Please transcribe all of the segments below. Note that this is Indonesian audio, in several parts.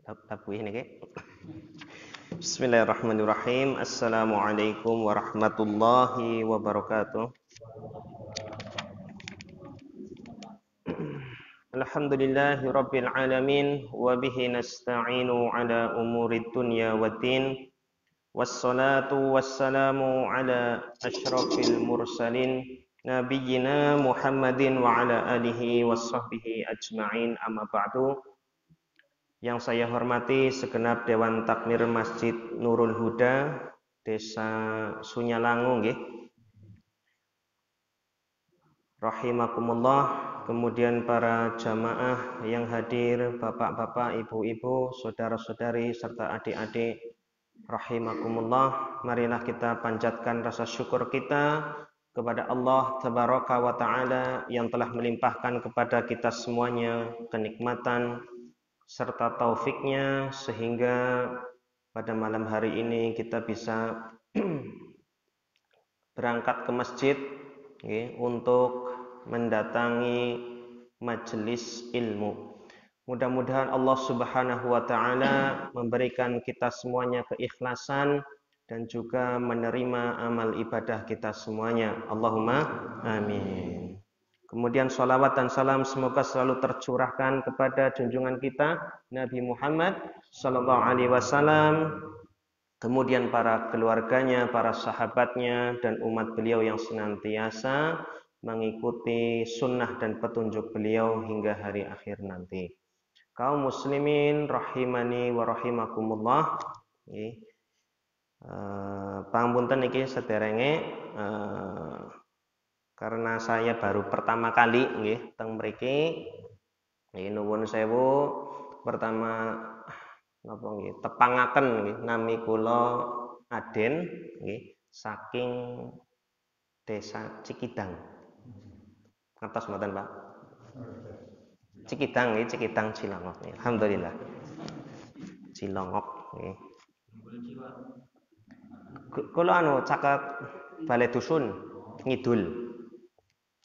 Tabuh niki. Bismillahirrahmanirrahim. Assalamualaikum warahmatullahi wabarakatuh. Alhamdulillahi rabbil alamin wa bihi nasta'inu ala umurid dunya waddin. Wassalatu wassalamu ala asyrafil mursalin nabiyyina Muhammadin wa ala alihi washabbihi ajma'in, amma ba'du. Yang saya hormati segenap Dewan Takmir Masjid Nurul Huda, Desa Sunyalangu nggih. Rahimakumullah. Kemudian para jamaah yang hadir, bapak-bapak, ibu-ibu, saudara-saudari serta adik-adik, rahimakumullah. Marilah kita panjatkan rasa syukur kita kepada Allah Tabaraka wa Ta'ala yang telah melimpahkan kepada kita semuanya kenikmatan serta taufiknya sehingga pada malam hari ini kita bisa berangkat ke masjid untuk mendatangi majelis ilmu. Mudah-mudahan Allah Subhanahu wa Ta'ala memberikan kita semuanya keikhlasan dan juga menerima amal ibadah kita semuanya. Allahumma amin. Kemudian salawat dan salam semoga selalu tercurahkan kepada junjungan kita Nabi Muhammad sallallahu alaihi wasallam, kemudian para keluarganya, para sahabatnya dan umat beliau yang senantiasa mengikuti sunnah dan petunjuk beliau hingga hari akhir nanti. Kaum muslimin rahimani wa rahimakumullah. Pangapunten iki sederenge karena saya baru pertama kali nggih teng mriki. Nggih nuwun sewu pertama napa nggih tepangaken nggih nami kula Aden nggih saking Desa Cikidang. Ngertos mboten, Pak? Cikidang nggih, Cikidang Cilongok. Alhamdulillah. Cilongok nggih. Kula caket Balai Dusun ngidul.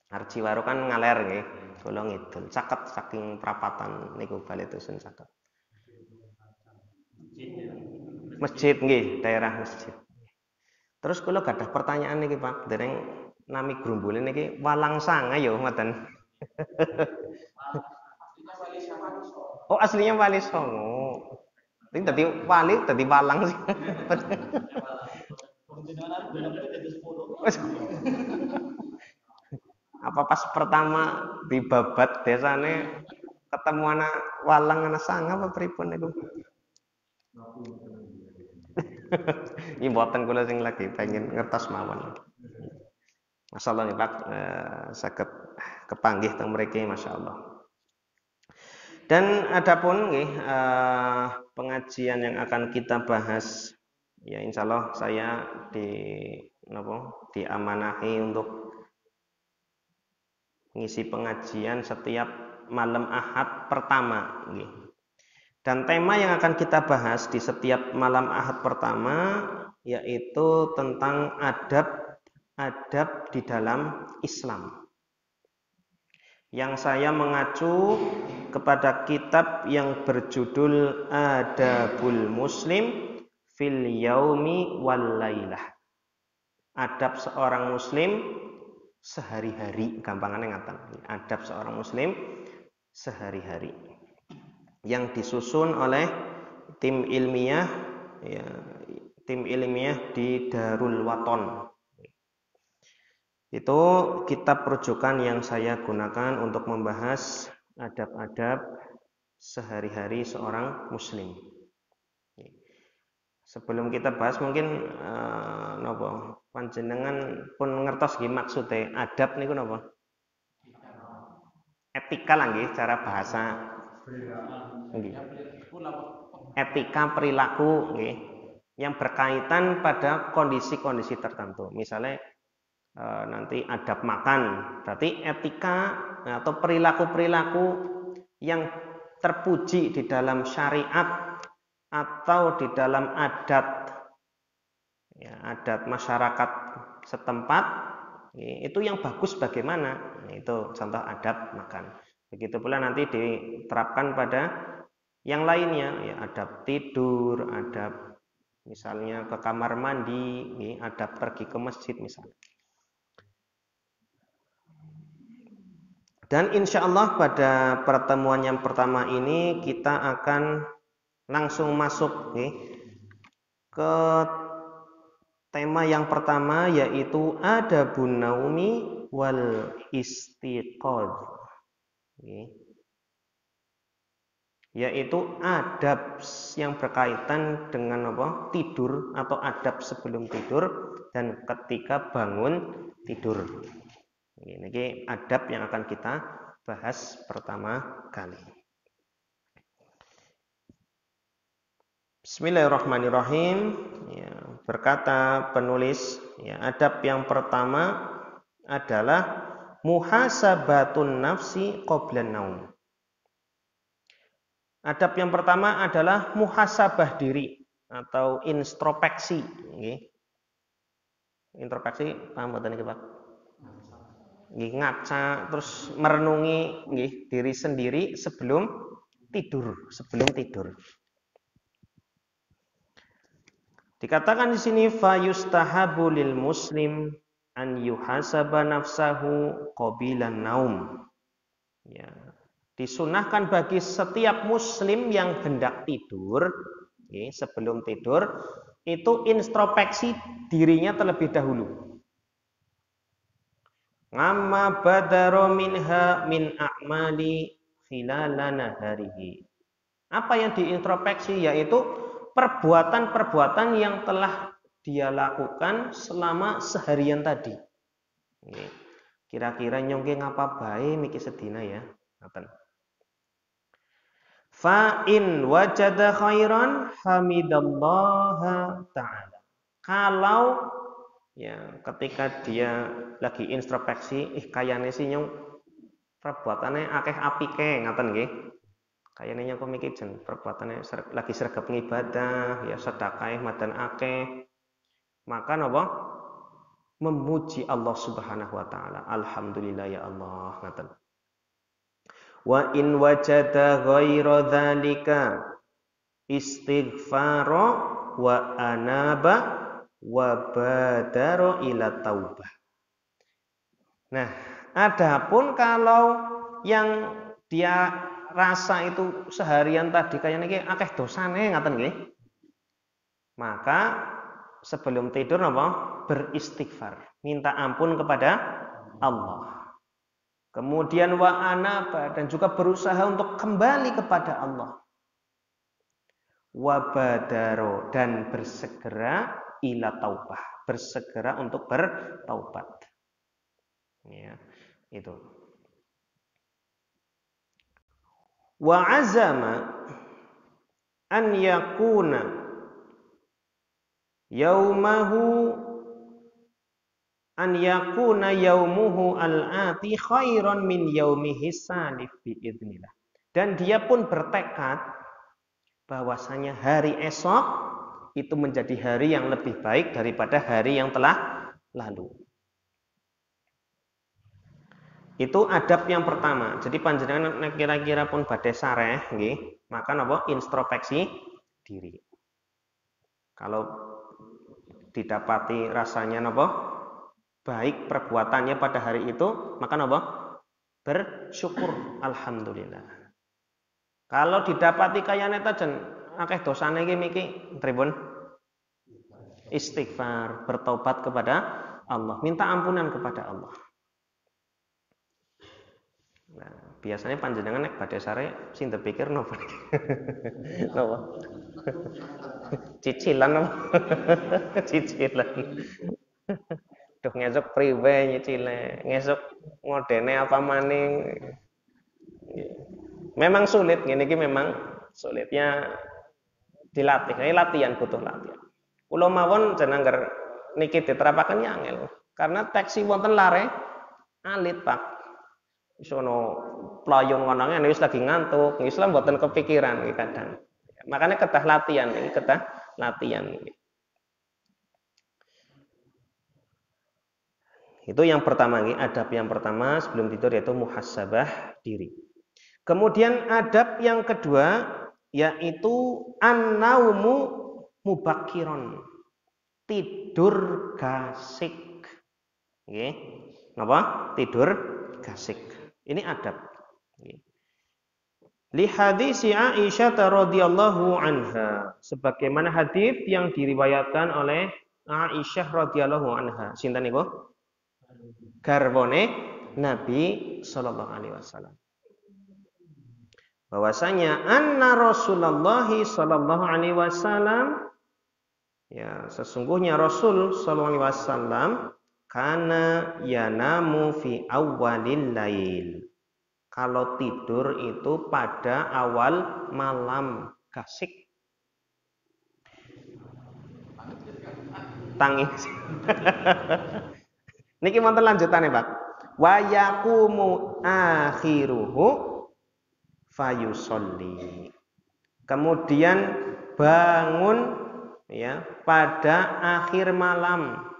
Arjiwaro kan ngaler nggih, kula ngidul. Caket saking prapatan niku Balai Dusun caket. Masjid nggih, daerah masjid. Terus kula gadah pertanyaan niki Pak, dereng nami grumbule niki Walang Sanga ya ngoten. Oh, aslinya Wali Songo. Ini tadi wali, tadi walang sih. Apa pas pertama di babat desane ketemu anak walang anak sanga apa pripun niku? Ini mboten kula sing lagi pengen ngertos mawon. Masyaallah nih Pak, saged kepanggih teng mriki masyaallah. Dan adapun nggih pengajian yang akan kita bahas ya insyaallah saya diamanahi untuk ngisi pengajian setiap malam Ahad pertama nggih. Dan tema yang akan kita bahas di setiap malam Ahad pertama yaitu tentang adab di dalam Islam. Yang saya mengacu kepada kitab yang berjudul Adabul Muslim fil Yaumi wal Lailah. Adab seorang muslim sehari-hari, gampangannya ngaten. Adab seorang muslim sehari-hari. Yang disusun oleh tim ilmiah di Darul Waton. Itu kitab rujukan yang saya gunakan untuk membahas adab-adab sehari-hari seorang muslim. Sebelum kita bahas mungkin panjenengan pun ngertos nggih maksude adab niku napa? Etika lah nggih cara bahasa. Nggih. Etika perilaku nggih yang berkaitan pada kondisi-kondisi tertentu. Misalnya nanti adab makan, berarti etika atau perilaku-perilaku yang terpuji di dalam syariat atau di dalam adat masyarakat setempat itu yang bagus bagaimana, itu contoh adab makan. Begitu pula nanti diterapkan pada Yang lainnya ya adab tidur, adab misalnya ke kamar mandi, ya, adab pergi ke masjid misalnya. Dan insya Allah pada pertemuan yang pertama ini kita akan langsung masuk ya, ke tema yang pertama, yaitu adabun naumi wal istiqadh. Yaitu adab yang berkaitan dengan apa? Tidur atau adab sebelum tidur dan ketika bangun tidur. Ini adab yang akan kita bahas pertama kali. Bismillahirrahmanirrahim. Ya, berkata penulis, ya, adab yang pertama adalah muhasabatun nafsi qablan naum. Adab yang pertama adalah muhasabah diri atau introspeksi. Introspeksi, paham mboten iki, Pak? Ngaca terus merenungi diri sendiri sebelum tidur. Dikatakan di sini fa yustahabu lil muslim an yuhasaba nafsahu qabilan naum. Ya. Disunahkan bagi setiap muslim yang hendak tidur, sebelum tidur, itu introspeksi dirinya terlebih dahulu. Amma badaro minha min a'mali khilalana harihi. Apa yang diintrospeksi yaitu perbuatan-perbuatan yang telah dia lakukan selama seharian tadi. Kira-kira nyongke ngapa bae miki sedina ya. Ngaten. Fa in wajada khairan hamidallaha ta'ala. Kalau ya ketika dia lagi introspeksi, kayane sih nyong perbuatane akeh apike ngaten nggih. Kayane nyong kok mikir jen perbuatane lagi sregep ngibadah, ya sedekah madan akeh. Maka napa? Memuji Allah Subhanahu wa taala. Alhamdulillah ya Allah ngaten. Wa in wajada ghaira dzalika istighfara wa anaba wa badara ila taubah. Nah, adapun kalau yang dia rasa itu seharian tadi kayaknya iki akeh dosane ngaten nggih. Maka sebelum tidur apa? Beristighfar, minta ampun kepada Allah. Kemudian wa anaba dan juga berusaha untuk kembali kepada Allah. Wa badaro dan bersegera ila taubah, bersegera untuk bertaubat. Ya, itu. Wa azama an yakuna yaumuhu al-ati khairan min yaumihi salif biidznillah. Dan dia pun bertekad bahwasanya hari esok itu menjadi hari yang lebih baik daripada hari yang telah lalu. Itu adab yang pertama. Jadi panjenengan kira-kira pun badhe sareh nggih, maka napa introspeksi diri. Kalau didapati rasanya napa baik perbuatannya pada hari itu, maka napa? Bersyukur, alhamdulillah. Kalau didapati kayane tajen akeh dosane iki miki pripun? Istighfar, bertobat kepada Allah, minta ampunan kepada Allah. Nah, biasanya panjenengan nek badhe sare sing dipikir napa? Napa? Cicilan napa? Cicilan. Duh ngesuk priwe nyicile, ngesuk ngodene apa maning. Memang sulit, ngene iki memang sulitnya dilatih. Ini latihan, butuh latihan. Kula mawon jeneng angger niki diterapaken ya angel. Karena teksi wonten lare alit, Pak. Wis ono playung ngono wis lagi ngantuk, Islam mboten kepikiran iki kadang. Makanya kedah latihan, ini kedah latihan iki. Itu yang pertama, adab yang pertama sebelum tidur yaitu muhasabah diri. Kemudian adab yang kedua yaitu an-naumu mubakkiron, tidur gasik. Nggih. Napa? Tidur gasik. Ini adab. Nggih. Li hadis Aisyah radhiyallahu anha, sebagaimana hadis yang diriwayatkan oleh Aisyah radhiyallahu anha. Sinten niku? Garwane Nabi sallallahu alaihi wasallam. Bahwasanya anna Rasulullah sallallahu alaihi wasallam, ya sesungguhnya Rasul sallallahu alaihi wasallam kana yanamu fi awwalil lail. Kalau tidur itu pada awal malam, gasik. Tangis. Niki wonten lanjutane, Pak. Wa yaqumu akhiruhu fayusolli. Kemudian bangun ya pada akhir malam.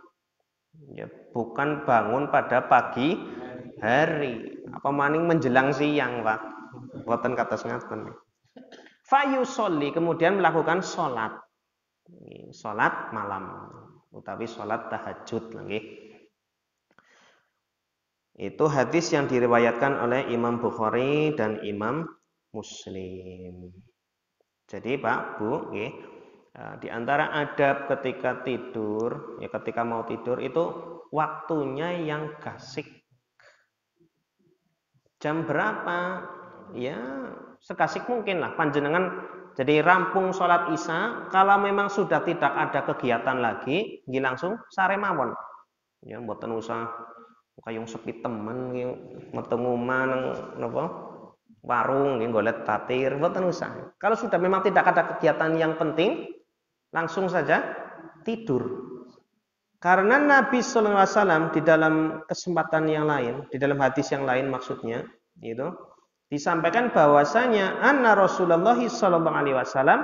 Ya, bukan bangun pada pagi hari. Apa maning menjelang siang, Pak? Boten kados ngaten. Fayusolli, kemudian melakukan salat. Salat malam utawi salat tahajud nggih. Itu hadis yang diriwayatkan oleh Imam Bukhari dan Imam Muslim. Jadi Pak, Bu, nggih, di antara adab ketika tidur, ya ketika mau tidur itu waktunya yang gasik. Jam berapa? Ya, segasik mungkin lah panjenengan. Jadi rampung sholat isya, kalau memang sudah tidak ada kegiatan lagi, nggih langsung sare mawon. Ya, mboten usah kayung sepi temen metu ngomah napa warung nggih golek tatir, mboten usah. Kalau sudah memang tidak ada kegiatan yang penting, langsung saja tidur. Karena Nabi sallallahu alaihi wasallam di dalam kesempatan yang lain, di dalam hadis yang lain maksudnya, itu disampaikan bahwasanya anna Rasulullah sallallahu alaihi wasallam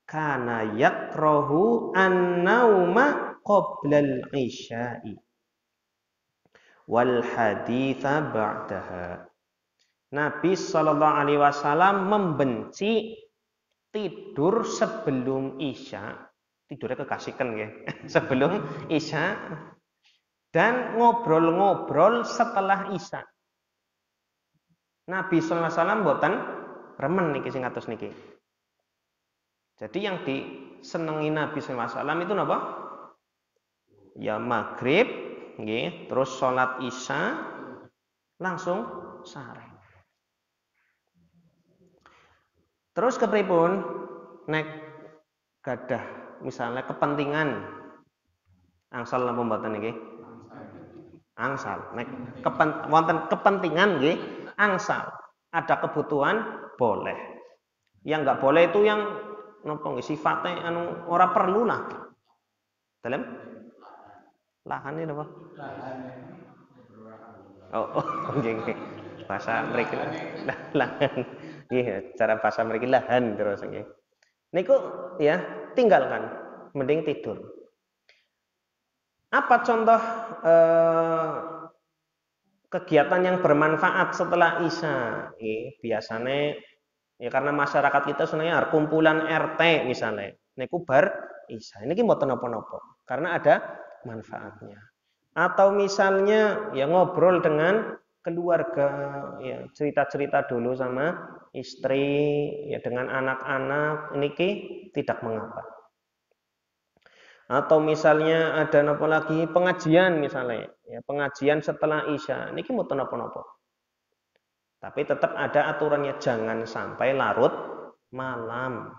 kana yakrahu an-nauma qoblal isya'i wal haditha ba'daha. Nabi sallallahu alaihi wasallam membenci tidur sebelum isya. Tidurnya kekasikan ya. Sebelum isya dan ngobrol-ngobrol setelah isya. Nabi sallallahu alaihi wasallam mboten remen niki sing kados niki. Jadi yang disenengi Nabi sallallahu alaihi wasallam itu napa? Ya maghrib nggih, terus salat isya langsung sare. Terus kepripun nek gadah misalnya kepentingan angsal napa mboten niki? Angsal. Nek wonten kepentingan nggih, angsal. Ada kebutuhan boleh. Yang enggak boleh itu yang napa nggih sifatnya anu ora perlu lah. Dalem? Lahan ini napa? Oh, nggih. Bahasa mriki lahan. Nggih, cara bahasa mriki lahan terus nggih. Niku ya, tinggalkan, mending tidur. Apa contoh kegiatan yang bermanfaat setelah isya? Biasanya ya karena masyarakat kita sebenarnya kumpulan RT misalnya, niku bar isya. Ini mboten napa-napa karena ada manfaatnya. Atau misalnya ya ngobrol dengan keluarga, ya cerita-cerita dulu sama istri, ya dengan anak-anak, niki tidak mengapa. Atau misalnya ada apa lagi pengajian misalnya, ya pengajian setelah isya, niki mboten napa-napa. Tapi tetap ada aturannya, jangan sampai larut malam.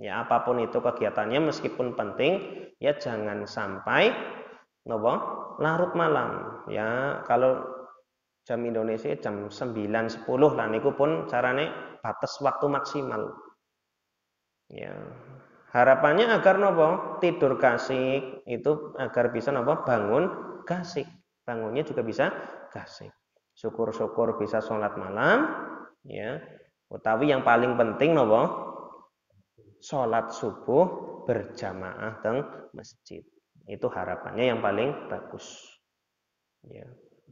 Ya apapun itu kegiatannya meskipun penting, ya jangan sampai napa larut malam. Ya kalau jam Indonesia jam 9.10 lah niku pun carane batas waktu maksimal. Ya. Harapannya agar nopo tidur kasik itu agar bisa nopo bangun kasik. Bangunnya juga bisa kasik. Syukur-syukur bisa sholat malam, ya. Utawi yang paling penting nopo sholat subuh berjamaah teng masjid. Itu harapannya yang paling bagus. Ya.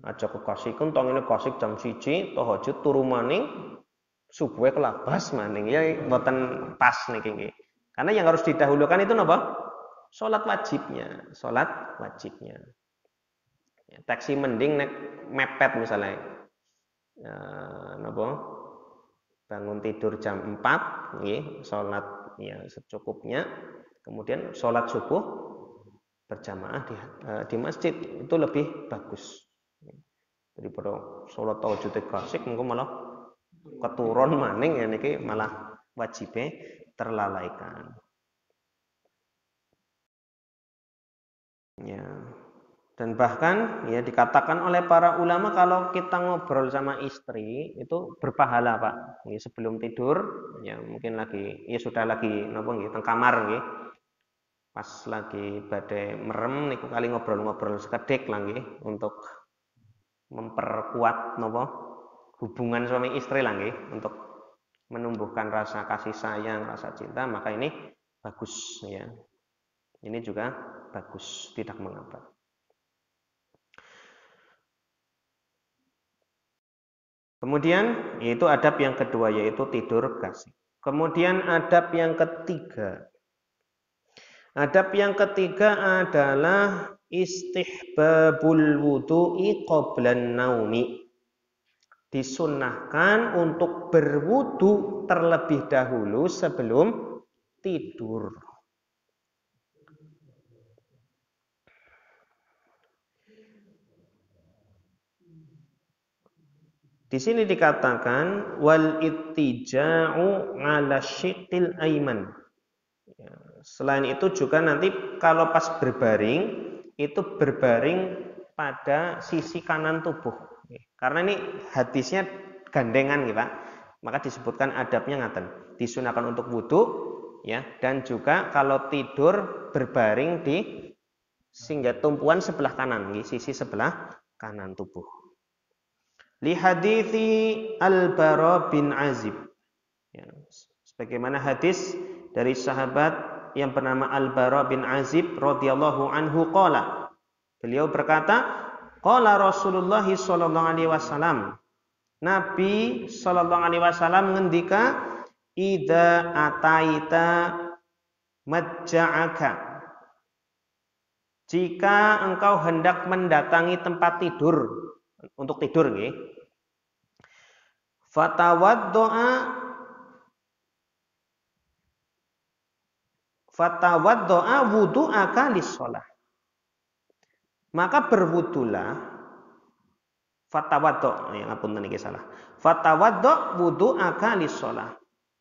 Aja kekasihkan tong ini kasih jam 1 tahajud turu maning subuhe kelabas maning ya mboten pas niki nggih. Karena yang harus didahulukan itu napa? Salat wajibnya, salat wajibnya. Ya, taksi mending nek mepet misalnya. Napa? Bangun tidur jam 4 nggih, salat ya secukupnya. Kemudian salat subuh berjamaah di masjid itu lebih bagus. Daripada salat tahajud klasik engko malah keturun maning ya niki malah wajibe terlalaikan. Ya. Dan bahkan ya dikatakan oleh para ulama kalau kita ngobrol sama istri itu berpahala, Pak. Ya, sebelum tidur ya mungkin lagi ya sudah lagi napa nggih teng kamar nggih. Pas lagi badai merem niku kali ngobrol-ngobrol sekedhik lah nggih untuk memperkuat napa hubungan suami istri lah nggih untuk menumbuhkan rasa kasih sayang, rasa cinta, maka ini bagus ya. Ini juga bagus, tidak mengapa. Kemudian yaitu adab yang kedua yaitu tidur kasih. Kemudian adab yang ketiga. Adab yang ketiga adalah istihbabul wudu'i qablan naumi. Disunnahkan untuk berwudu terlebih dahulu sebelum tidur. Di sini dikatakan wal ittija'u 'ala syiqqil aiman. Ya, selain itu juga nanti kalau pas berbaring itu berbaring pada sisi kanan tubuh. Karena ini hadisnya gandengan ya Pak. Maka disebutkan adabnya ngaten. Disunahkan untuk wudu ya dan juga kalau tidur berbaring di singgah tumpuan sebelah kanan, sisi sebelah kanan tubuh. Li hadithi Al-Bara bin Azib. Ya, sebagaimana hadis dari sahabat yang bernama Al-Bara bin Azib radhiyallahu anhu qala. Beliau berkata, qala Rasulullah sallallahu alaihi wasallam. Nabi sallallahu alaihi wasallam ngendika, "Idza ataita majja'aka." Jika engkau hendak mendatangi tempat tidur untuk tidur nggih. Fatawaddo'a wudu'aka lis-shalah. Maka berwudulah fatawaddo, ya ngapunten iki salah. Fatawaddo wudu'aka lis-shalah.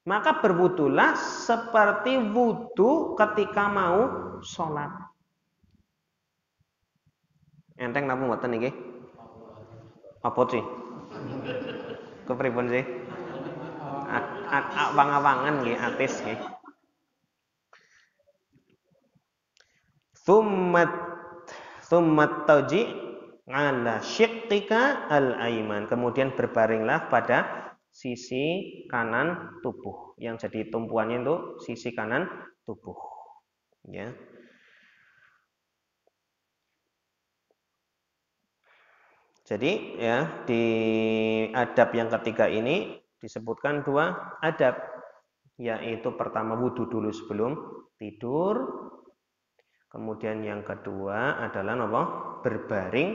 Maka berwudulah seperti wudu ketika mau salat. Enteng napa mboten niki? Apa sih? Kepripun sih? Awang-awangan nggih, atis nggih. Tsummat taji 'ala syiqqika al-aiman. Kemudian berbaringlah pada sisi kanan tubuh. Yang jadi tumpuannya itu sisi kanan tubuh. Ya. Jadi ya di adab yang ketiga ini disebutkan dua adab, yaitu pertama wudu dulu sebelum tidur, kemudian yang kedua adalah apa? Berbaring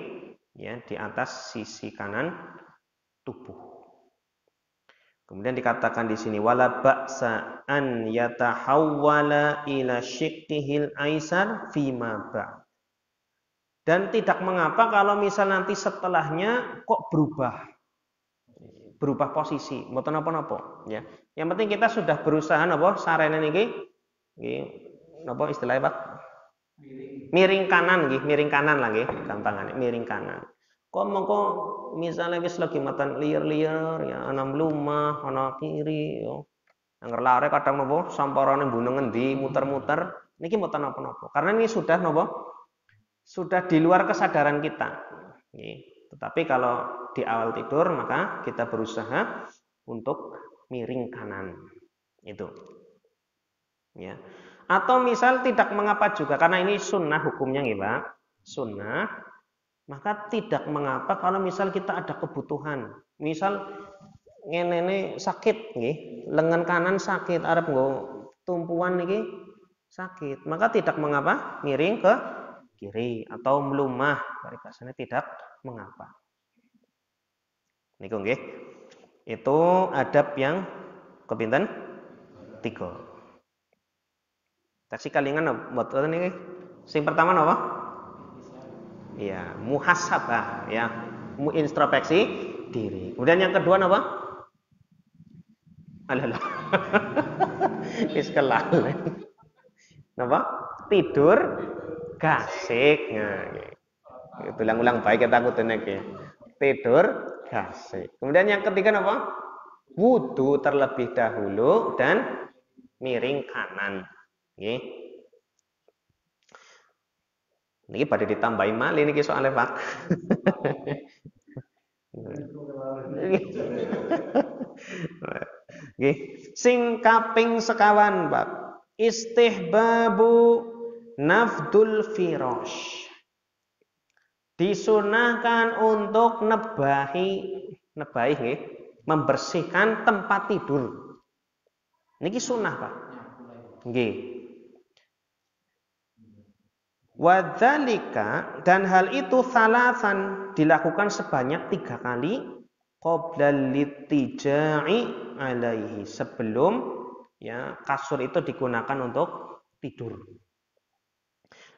ya di atas sisi kanan tubuh. Kemudian dikatakan di sini wala ba'sa an yatahawwala ila syiqqihil aisar fima ba'. Dan tidak mengapa kalau misal nanti setelahnya kok berubah posisi, mboten napa-napa ya. Yang penting kita sudah berusaha napa sarene niki nggih napa istilahnya Pak? Miring kanan nggih, miring kanan lah nggih, gampangane miring kanan. Kok mengko misalnya wis lagi matan liar-liar ya ana mlumah, ana kiri ya. Angger lare kadang napa samparane mbuneng ngendi muter-muter niki mboten napa-napa. Karena ini sudah napa? Sudah di luar kesadaran kita. Tetapi kalau di awal tidur maka kita berusaha untuk miring kanan. Itu. Ya. Atau misal tidak mengapa juga karena ini sunnah hukumnya nggih, Pak. Sunnah. Maka tidak mengapa kalau misal kita ada kebutuhan. Misal ngene sakit nggih, lengan kanan sakit, arep nggo tumpuan niki sakit, maka tidak mengapa miring ke kiri atau melumah, paribasane tidak mengapa. Niku nggih. Itu adab yang kepinten 3. Taksi kalingan mboten niki. Sing pertama napa? Iya, muhasabah ya, introspeksi diri. Kemudian yang kedua napa? Alah. Wis kelalen. Napa? Tidur gasik. Nah, ulang-ulang baik kita kutune iki. Tidur gasik. Kemudian yang ketiga napa? Wudu terlebih dahulu dan miring kanan. Nggih. Niki pada ditambahi malih niki soalnya Pak. Nggih. Sing kaping sekawan, Pak. Istihbabu nafdul firash. Disunahkan untuk nebahi nggih, membersihkan tempat tidur. Niki sunah, Pak. Nggih. Wadzalika, dan hal itu salasan, dilakukan sebanyak 3 kali qabla littija'i alaihi, sebelum ya kasur itu digunakan untuk tidur.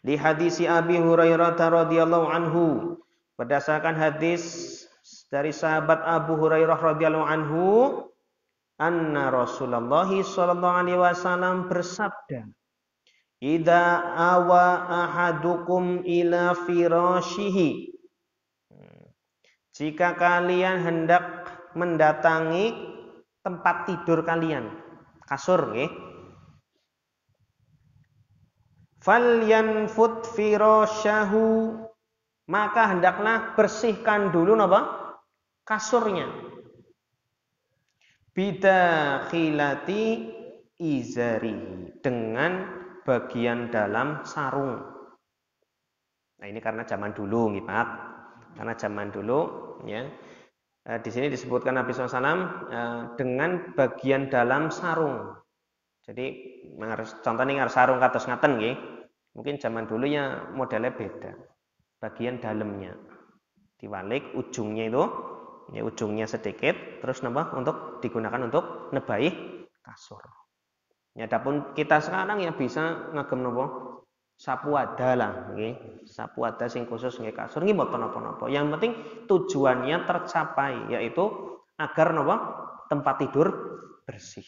Di hadis Abi Hurairah radhiyallahu anhu, berdasarkan hadis dari sahabat Abu Hurairah radhiyallahu anhu, anna Rasulullah sallallahu alaihi wasallam bersabda, "Idza awa ahadukum ila firashihi." Jika kalian hendak mendatangi tempat tidur kalian, kasur nggih. Falyanfut firashahu, maka hendaklah bersihkan dulu napa? Kasurnya. Bidakhilati izarihi, dengan bagian dalam sarung. Nah, ini karena zaman dulu nggih, Pak. Karena zaman dulu ya. Di sini disebutkan Nabi SAW dengan bagian dalam sarung. Jadi contohnya harus sarung kados ngaten nggih. Mungkin zaman dulu ya modelnya beda. Bagian dalamnya diwalik, ujungnya itu ya ujungnya sedikit, terus napa untuk digunakan untuk nebaih kasur. Ya adapun kita sekarang ya bisa ngagem napa? Sapu ada lah nggih. Sapu ada sing khusus nggih kasur nggih mboten napa-napa. Yang penting tujuannya tercapai, yaitu agar napa? Tempat tidur bersih.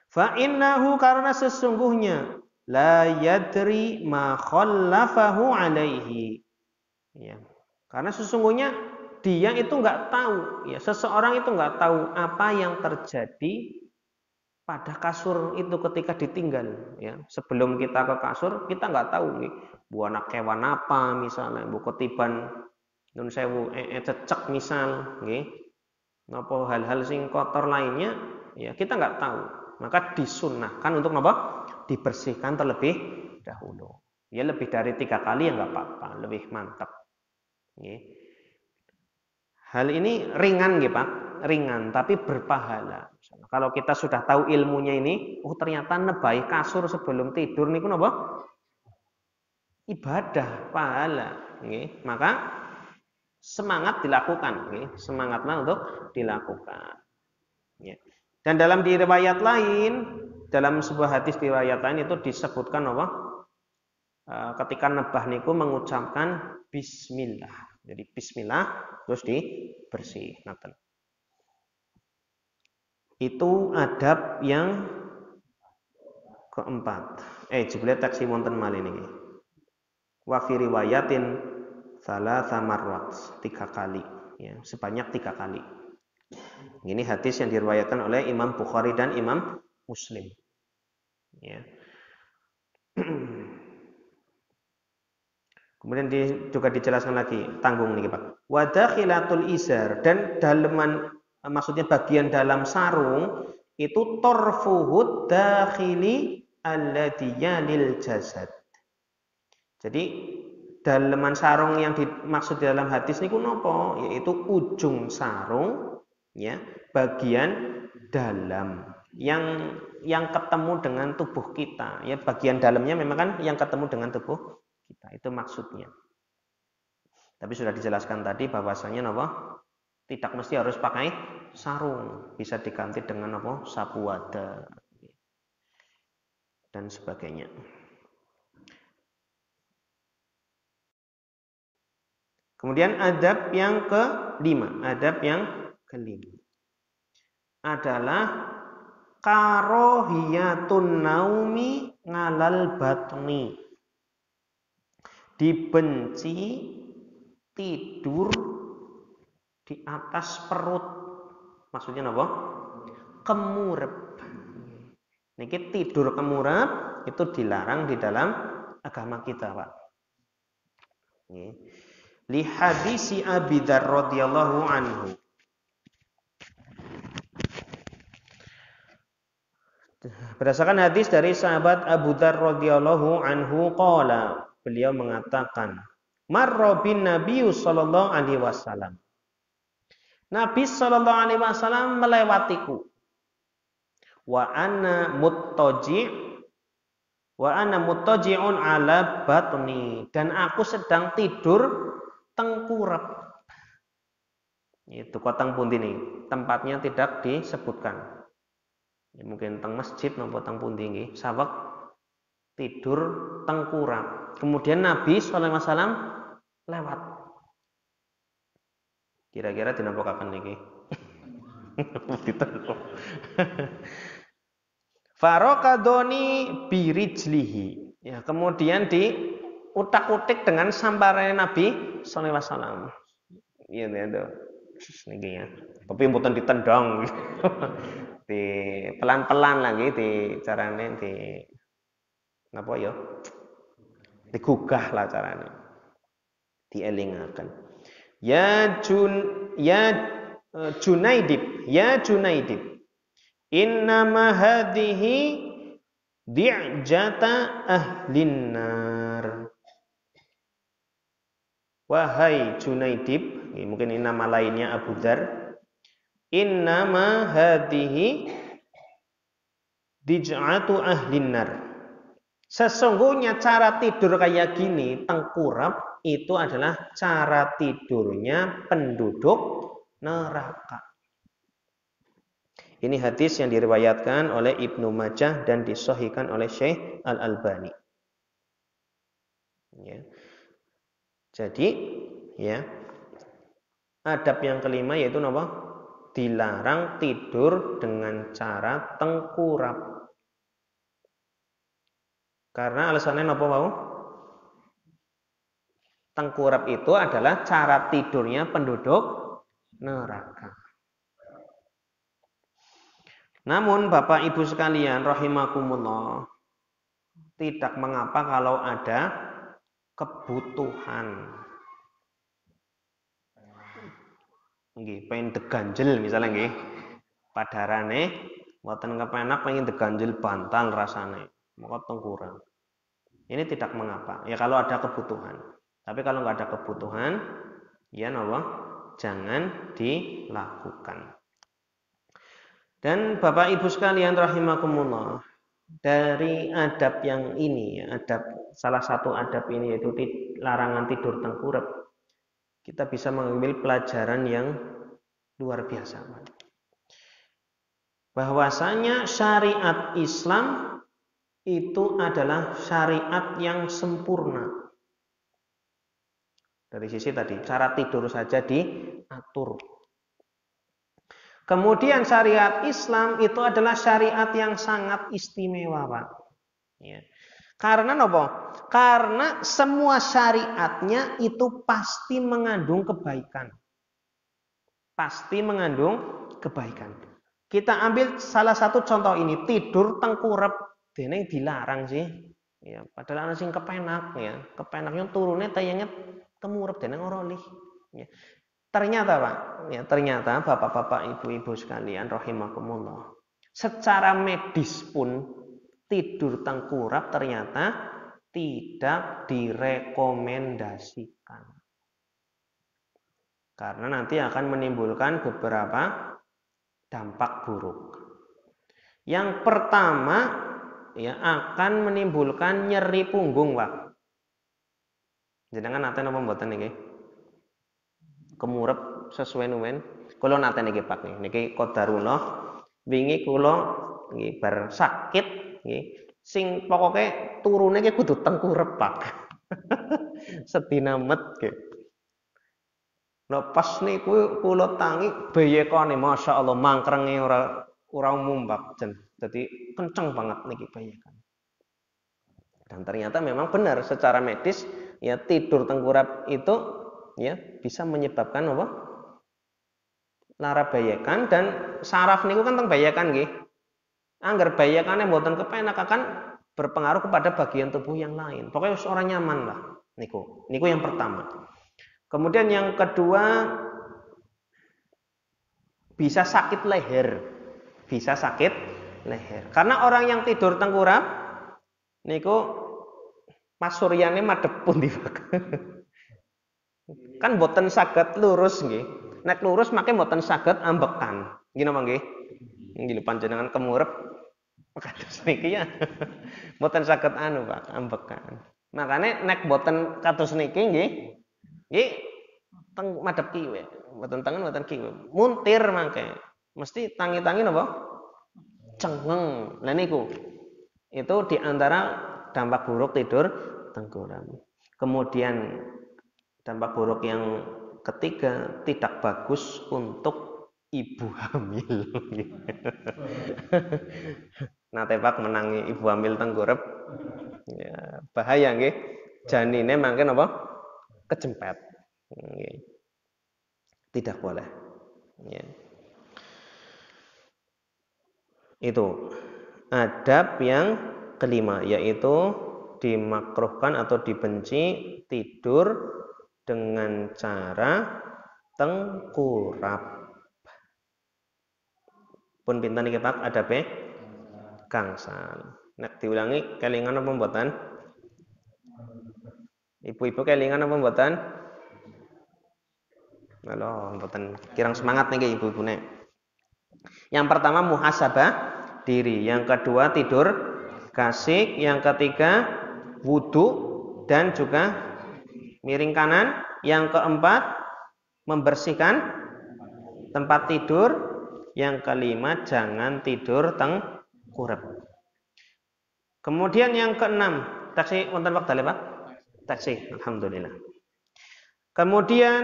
Fa innahu, karena sesungguhnya la yadri ma khallafahu alaihi. Ya. Karena sesungguhnya dia itu enggak tahu, ya, seseorang itu enggak tahu apa yang terjadi pada kasur itu ketika ditinggal, ya. Sebelum kita ke kasur, kita enggak tahu nih, bu anak kewan apa misalnya, bu ketiban nun sewu cecek misal, nggih. Napa hal-hal sing kotor lainnya, ya kita enggak tahu. Maka disunahkan untuk apa? Dibersihkan terlebih dahulu. Ya lebih dari 3 kali ya enggak apa-apa, lebih mantap. Hal ini ringan nggih Pak, ringan tapi berpahala. Kalau kita sudah tahu ilmunya ini, oh ternyata nebahi kasur sebelum tidur niku napa? Ibadah, pahala. Maka semangat dilakukan, semangatlah untuk dilakukan. Dan dalam riwayat lain, dalam sebuah hadis riwayat lain itu disebutkan apa? Ketika nebah niku mengucapkan bismillah. Jadi bismillah terus dibersih. Itu adab yang keempat. Jebule taksi wonten malih niki. Wa fi riwayatin tsalatsa marrat, 3 kali, ya, sebanyak 3 kali. Ini hadis yang diriwayatkan oleh Imam Bukhari dan Imam Muslim. Ya. Kemudian juga dijelaskan lagi tanggung nih Pak. Wadakhilatul izar, dan daleman, maksudnya bagian dalam sarung itu torfuhud dakhili alladhi yalil jasad. Jadi daleman sarung yang dimaksud di dalam hadis niku napa? Yaitu ujung sarung, ya, bagian dalam yang ketemu dengan tubuh kita. Ya, bagian dalamnya memang kan yang ketemu dengan tubuh kita. Itu maksudnya. Tapi sudah dijelaskan tadi bahwasanya apa? Tidak mesti harus pakai sarung, bisa diganti dengan apa? Sapu wadah dan sebagainya. Kemudian adab yang kelima adalah karohiyatun naumi ngalal batni. Dibenci tidur di atas perut. Maksudnya apa? Kemurep. Niki tidur kemurep itu dilarang di dalam agama kita, Pak. Li hadisi Abi Dzar radhiyallahu anhu. Berdasarkan hadis dari sahabat Abu Dzar radhiyallahu anhu qala, beliau mengatakan, marra bin Nabi sallallahu alaihi wasallam. Nabi sallallahu alaihi wasallam melewatiku. Wa ana muttaji'un ala batni, dan aku sedang tidur tengkurap. Itu kotang pundi nih, tempatnya tidak disebutkan. Ya, mungkin teng masjid napa teng pundi nggih, saweg tidur tengkurap. Kemudian Nabi sallallahu alaihi wasallam lewat. Kira-kira dinampakan niki. Farokadoni birijlihi. Ya, kemudian diutak-utik dengan samparan Nabi sallallahu alaihi wasallam. Iya ya, niki ya. Tapi mboten ditendang. Di pelan-pelan lagi di carane di napa ya? Digugah lah carane. Dielingaken. Ya Junaidib, ya Junaidib. Innama hadhihi di'jata ahlin nar. Wahai Junaidib, mungkin ini nama lainnya Abu Dzar. Innama hadhihi dij'atu ahlin nar. Sesungguhnya cara tidur kayak gini, tengkurap, itu adalah cara tidurnya penduduk neraka. Ini hadis yang diriwayatkan oleh Ibnu Majah dan disahihkan oleh Syekh Al-Albani. Ya. Jadi, ya, adab yang kelima yaitu apa? Dilarang tidur dengan cara tengkurap. Karena alasannya apa mau? Tengkurap itu adalah cara tidurnya penduduk neraka. Namun Bapak Ibu sekalian rahimakumullah, tidak mengapa kalau ada kebutuhan. Nggih, pengen deganjel misalnya nggih. Padarane mboten kepenak pengen deganjel bantal rasane. Maka tengkurap. Ini tidak mengapa. Ya kalau ada kebutuhan. Tapi kalau nggak ada kebutuhan, ya napa? Jangan dilakukan. Dan Bapak Ibu sekalian rahimakumullah, dari adab yang ini, salah satu adab ini yaitu larangan tidur tengkurap, kita bisa mengambil pelajaran yang luar biasa. Bahwasanya syariat Islam itu adalah syariat yang sempurna. Dari sisi tadi, cara tidur saja diatur. Kemudian syariat Islam itu adalah syariat yang sangat istimewa, Pak. Ya. Karena apa? Karena semua syariatnya itu pasti mengandung kebaikan. Pasti mengandung kebaikan. Kita ambil salah satu contoh ini, tidur tengkurap. Dene dilarang sih. Ya, padahal ana sing kepenak ya. Kepenaknya turunnya tayangnya kemurep dene ngorolih. Ya. Ternyata Pak, ya ternyata Bapak-bapak, Ibu-ibu sekalian rahimakumullah. Secara medis pun tidur tengkurap ternyata tidak direkomendasikan. Karena nanti akan menimbulkan beberapa dampak buruk. Yang pertama ya akan menimbulkan nyeri punggung, Pak. Jenengan nate napa mboten niki? Kemurep sesuai nuwen. Kula nate niki Pak niki qadarullah. Wingi kula nggih bar sakit nggih. Sing pokoke turune ki kudu tengkurep, Pak. Sedina met nggih. Pas niku kula tangi bayekane masyaallah mangkrenge ora umum Pak jen. Jadi kenceng banget niki bayekan. Dan ternyata memang benar secara medis ya tidur tengkurap itu ya bisa menyebabkan apa? Lara bayekan dan saraf niku kan teng bayekan nggih. Angger bayekane mboten kepenak akan berpengaruh kepada bagian tubuh yang lain. Pokoknya orang nyaman lah niku. Niku yang pertama. Kemudian yang kedua bisa sakit leher. Bisa sakit leher. Karena orang yang tidur tengkurap niku pasuryane madhep pundi, Pak. Kan boten saged lurus nggih. Nek lurus make boten saged ambekan. Nggih napa nggih? Nggih panjenengan kemurep kados niki ya. Boten saged anu, Pak, ambekan. Makane nek boten kados niki nggih. Nggih teng madhep kiwe. Boten tengen boten kiwe. Muntir mangke. Mesti tangi-tangi napa? Cengeng. Lah niku. Itu diantara dampak buruk tidur tengkurap. Kemudian dampak buruk yang ketiga tidak bagus untuk ibu hamil. Nah, Pak menangi ibu hamil tengkurap, ya, bahaya nggih. Janine mangke napa? Kejempet. Nggih. Tidak boleh. Ya. Itu adab yang kelima yaitu dimakruhkan atau dibenci tidur dengan cara tengkurap. Pun pinten iki Pak adabe gangsal. Nek diulangi kelingan apa mboten? Ibu-ibu kelingan apa mboten? Halo, mboten kirang semangat niki ibu-ibune. Yang pertama muhasabah diri, yang kedua tidur kasik, yang ketiga wudu dan juga miring kanan, yang keempat membersihkan tempat tidur, yang kelima jangan tidur tengkurap. Kemudian yang keenam, taksi wonten wekdal Pak? Taksi, alhamdulillah. Kemudian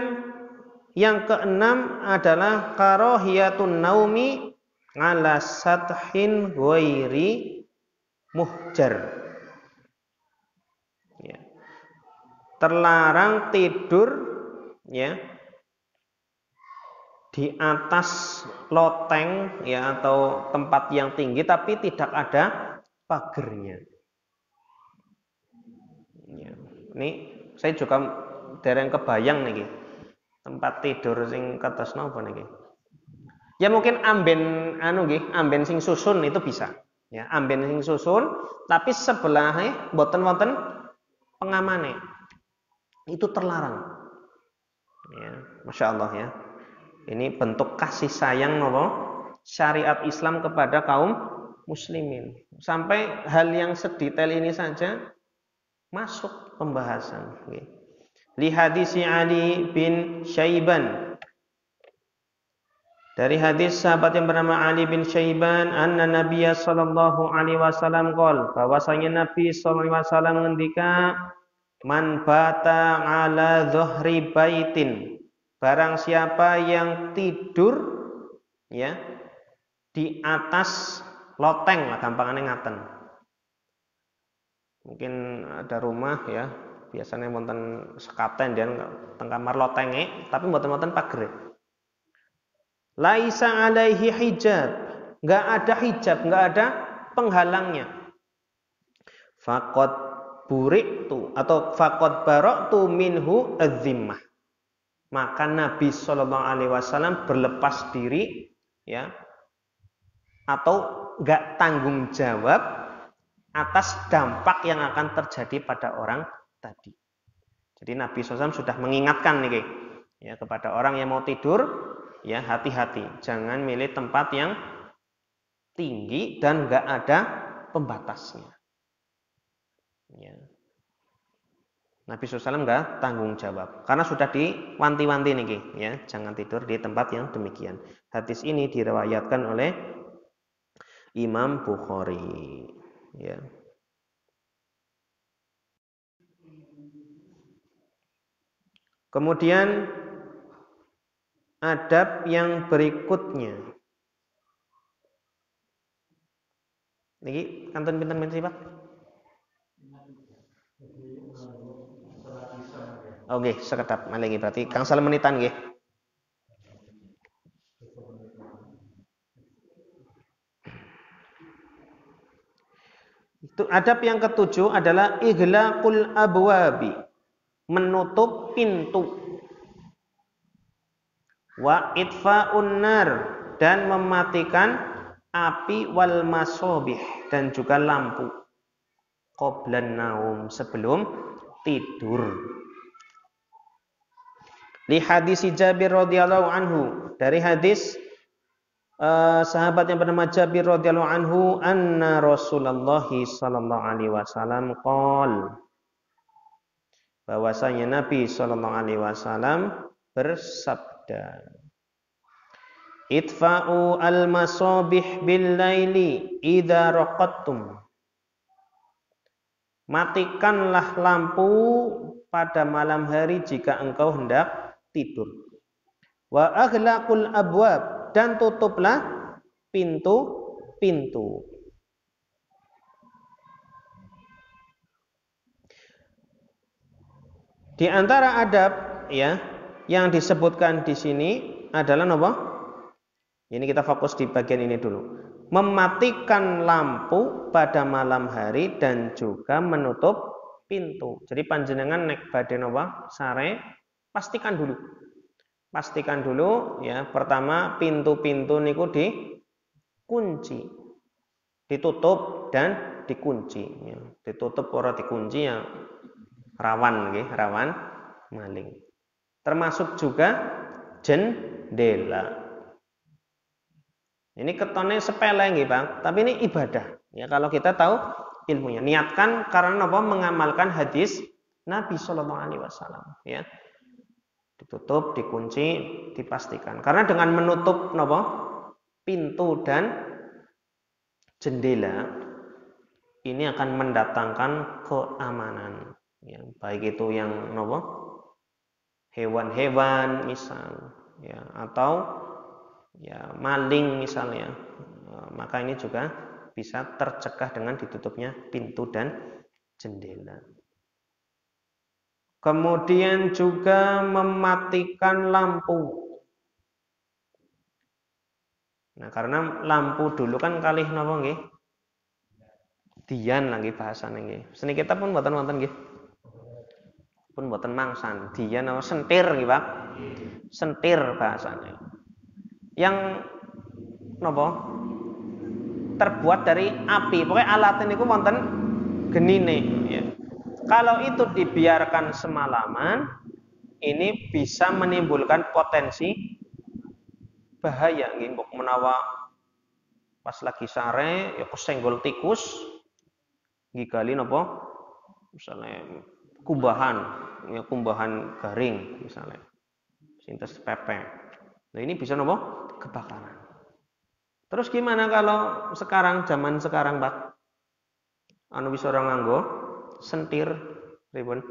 yang keenam adalah karahiyatun naumi ala sathin ghairi muhjar. Ya. Terlarang tidur ya di atas loteng ya atau tempat yang tinggi tapi tidak ada pagernya. Ya. Ini saya juga dereng kebayang niki. Tempat tidur sing kados napa niki? Ya mungkin amben anu nggih, amben sing susun itu bisa. Ya, amben sing susun tapi sebelahnya mboten wonten pengamane. Itu terlarang. Ya, Masya Allah ya. Ini bentuk kasih sayang napa? Syariat Islam kepada kaum muslimin. Sampai hal yang sedetail ini saja masuk pembahasan. Li hadisi Ali bin Syaiban. Dari hadis sahabat yang bernama Ali bin Syaiban, anna Nabiya sallallahu alaihi wasallam qol, bahwasanya Nabi sallallahu alaihi wasallam ngendika, man bata ala dhuhri baitin, barang siapa yang tidur ya di atas loteng lah gampangane ngaten. Mungkin ada rumah ya, biasanya wonten sekaten dan teng kamar lotenge, tapi mboten-mboten pagere. Laisa alaihi hijab, enggak ada hijab, enggak ada penghalangnya. Faqad buri'tu atau faqad bara'tu minhu az-zimmah. Maka Nabi sallallahu alaihi wasallam berlepas diri ya atau enggak tanggung jawab atas dampak yang akan terjadi pada orang tadi. Jadi Nabi SAW sudah mengingatkan nih ya kepada orang yang mau tidur ya hati-hati, jangan milih tempat yang tinggi dan nggak ada pembatasnya. Ya. Nabi SAW nggak tanggung jawab karena sudah diwanti-wanti nih, ya jangan tidur di tempat yang demikian. Hadis ini diriwayatkan oleh Imam Bukhari. Ya. Kemudian adab yang berikutnya. Niki kantun pinten sih Pak? Oke, sekedap malingi berarti Kang Salam menitan nggih. Itu adab yang ketujuh adalah ighlaqul abwabi, menutup pintu. Wa itfa'un nar, dan mematikan api, wal masobih, dan juga lampu. Qoblan naum, sebelum tidur. Li hadis Jabir radhiyallahu anhu, dari hadis sahabat yang bernama Jabir radhiyallahu anhu, anna Rasulullah sallallahu alaihi wasallam qol, bahwasanya Nabi sallallahu alaihi wasallam bersabda, itfa'u al-masabih bil laili idza raqadtum, matikanlah lampu pada malam hari jika engkau hendak tidur. Wa aghlaqul abwab, dan tutuplah pintu-pintu. Di antara adab ya yang disebutkan di sini adalah apa? Ini kita fokus di bagian ini dulu. Mematikan lampu pada malam hari dan juga menutup pintu. Jadi panjenengan nek badhe napa sare, pastikan dulu ya, pertama pintu-pintu niku dikunci, ditutup dan dikunci ya. Ditutup ora dikunci ya rawan nggih, rawan maling. Termasuk juga jendela. Ini ketone sepele nggih, Bang, tapi ini ibadah. Ya kalau kita tahu ilmunya, niatkan karena apa? Mengamalkan hadis Nabi sallallahu alaihi wasallam ya. Ditutup, dikunci, dipastikan. Karena dengan menutup napa? Pintu dan jendela ini akan mendatangkan keamanan. Ya, baik itu yang napa? Hewan-hewan misal ya, atau ya maling misalnya. Maka ini juga bisa tercegah dengan ditutupnya pintu dan jendela. Kemudian juga mematikan lampu. Nah, karena lampu dulu kan kalih napa nggih? Dian lagi bahasane nggih. Seni kita pun mboten wonten nggih. Pun mboten mangsan. Dian apa sentir nggih, Pak? Sentir bahasane. Yang napa? Terbuat dari api. Pokoknya alat niku wonten genine ya. Kalau itu dibiarkan semalaman, ini bisa menimbulkan potensi bahaya nggih, mbok menawa pas lagi sare ya kesenggol tikus, gigali napa? Misalnya kumbahan garing misalnya. Sintes pepek. Nah, ini bisa napa? Kebakaran. Terus gimana kalau zaman sekarang, Pak? Anu bisa orang nganggo sentir pripun?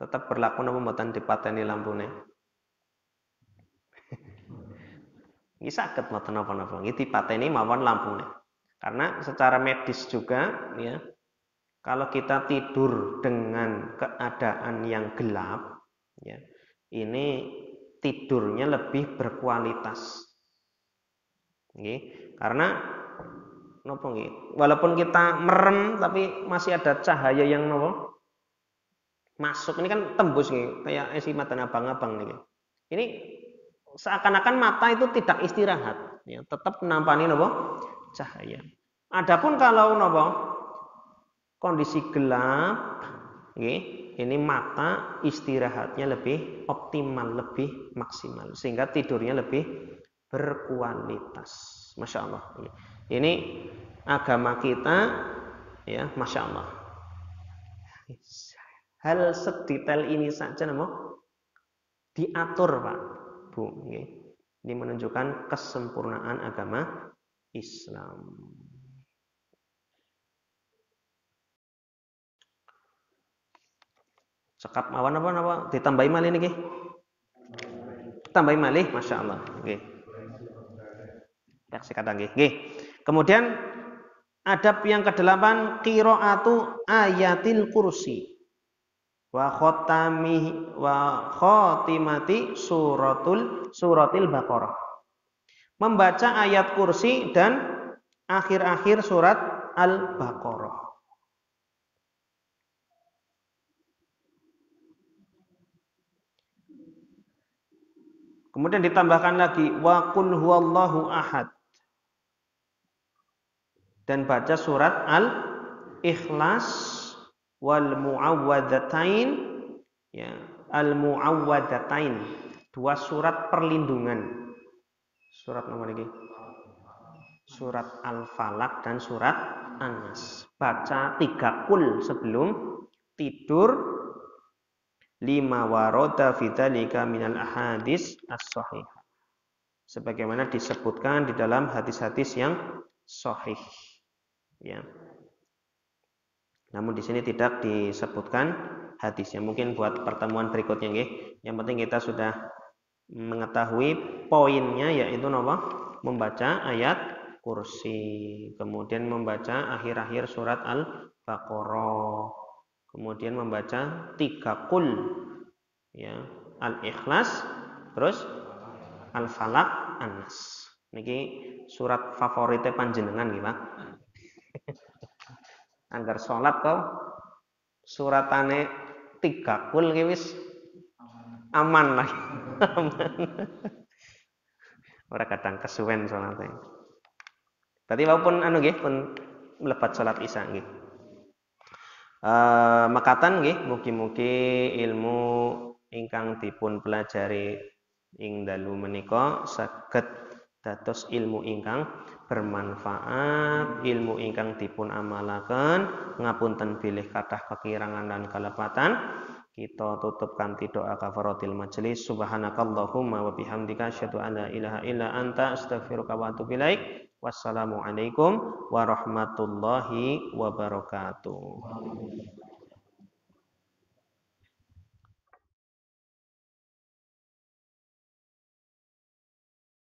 Tetap berlaku napa mboten dipateni lampune? Iki saged mboten napa-napa. Iki dipateni mawon lampune. Karena secara medis juga ya, kalau kita tidur dengan keadaan yang gelap ya, ini tidurnya lebih berkualitas. Nggih, karena napa nggih? Walaupun kita merem tapi masih ada cahaya yang napa? Masuk. Ini kan tembus nih, kayak esi mata abang-abang nih. Ini seakan-akan mata itu tidak istirahat, ya, tetap menampani napa? Cahaya. Adapun kalau napa? Kondisi gelap, nggih, ini mata istirahatnya lebih optimal, lebih maksimal, sehingga tidurnya lebih berkualitas. Masya Allah. Ini agama kita, ya, Masya Allah. Hal sedetail ini saja, namun diatur, Pak, Bu. Ini menunjukkan kesempurnaan agama Islam. Cekap awan apa ditambahi malih niki? Tambahi malih, Masya Allah. Nggih. Reaksi kata nggih. Kemudian adab yang ke-8, qiraatu ayatil kursi wa khatimati suratil Baqarah. Membaca ayat kursi dan akhir-akhir surat Al-Baqarah. Kemudian ditambahkan lagi wa qul huwallahu ahad. Dan baca surat Al-Ikhlas wal Muawwadzatain, ya, Al-Muawwadzatain, 2 surat perlindungan. Surat nomor ini. Surat Al-Falaq dan surat An-Nas. Baca 3 kul sebelum tidur. 5 warada fidzalika minal ahadits as-shahihah. Sebagaimana disebutkan di dalam hadis-hadis yang sahih. Ya. Namun di sini tidak disebutkan hadisnya. Mungkin buat pertemuan berikutnya, nggih. Yang penting kita sudah mengetahui poinnya, yaitu apa? Membaca ayat kursi, kemudian membaca akhir-akhir surat Al-Baqarah, kemudian membaca 3 kul, ya, Al-Ikhlas, terus Al-Falaq, An-Nas. Niki surat favoritnya panjenengan nggih, Pak. Angger salat kok suratane 3 kul ki wis aman lah. Ora kadang kesuwen salate. Berarti walaupun anu nggih pun mlebat salat Isya nggih. Makatan nggih mugi-mugi ilmu ingkang dipun pelajari ing dalu menika saged dados ilmu ingkang bermanfaat, ilmu ingkang dipun amalaken, ngapunten bilih kathah kekirangan dan kelepatan. Kita tutup kanthi doa kafaratil majelis. Subhanakallahumma wa bihamdika asyhadu an la ilaha illa anta astaghfiruka wa atubu ilaik. Wassalamualaikum warahmatullahi wabarakatuh.